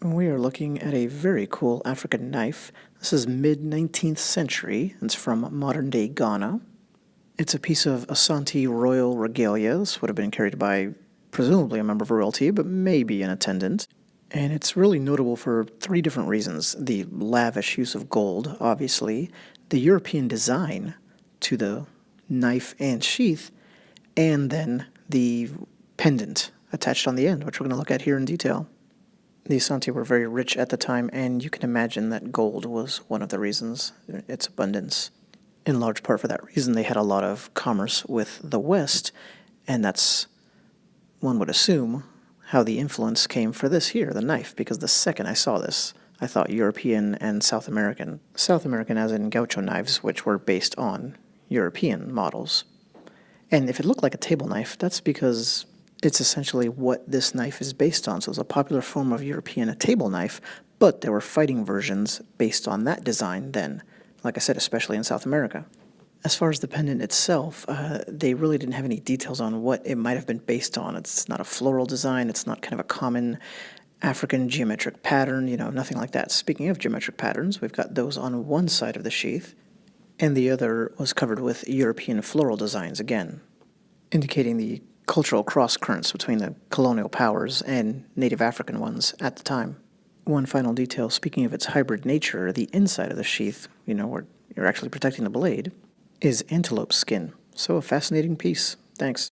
We are looking at a very cool African knife. This is mid-19th century. It's from modern-day Ghana. It's a piece of Asante royal regalia. This would have been carried by presumably a member of royalty, but maybe an attendant. And it's really notable for three different reasons. The lavish use of gold, obviously, the European design to the knife and sheath, and then the pendant attached on the end, which we're going to look at here in detail. The Asante were very rich at the time, and you can imagine that gold was one of the reasons, its abundance. In large part for that reason, they had a lot of commerce with the West, and that's, one would assume, how the influence came for this here, the knife, because the second I saw this, I thought European and South American. South American as in gaucho knives, which were based on European models. And if it looked like a table knife, that's because it's essentially what this knife is based on. So it's a popular form of European table knife, but there were fighting versions based on that design then, like I said, especially in South America. As far as the pendant itself, they really didn't have any details on what it might have been based on. It's not a floral design. It's not kind of a common African geometric pattern, nothing like that. Speaking of geometric patterns, we've got those on one side of the sheath, and the other was covered with European floral designs again, indicating the cultural cross-currents between the colonial powers and native African ones at the time. One final detail, speaking of its hybrid nature, the inside of the sheath, where you're actually protecting the blade, is antelope skin. So a fascinating piece. Thanks.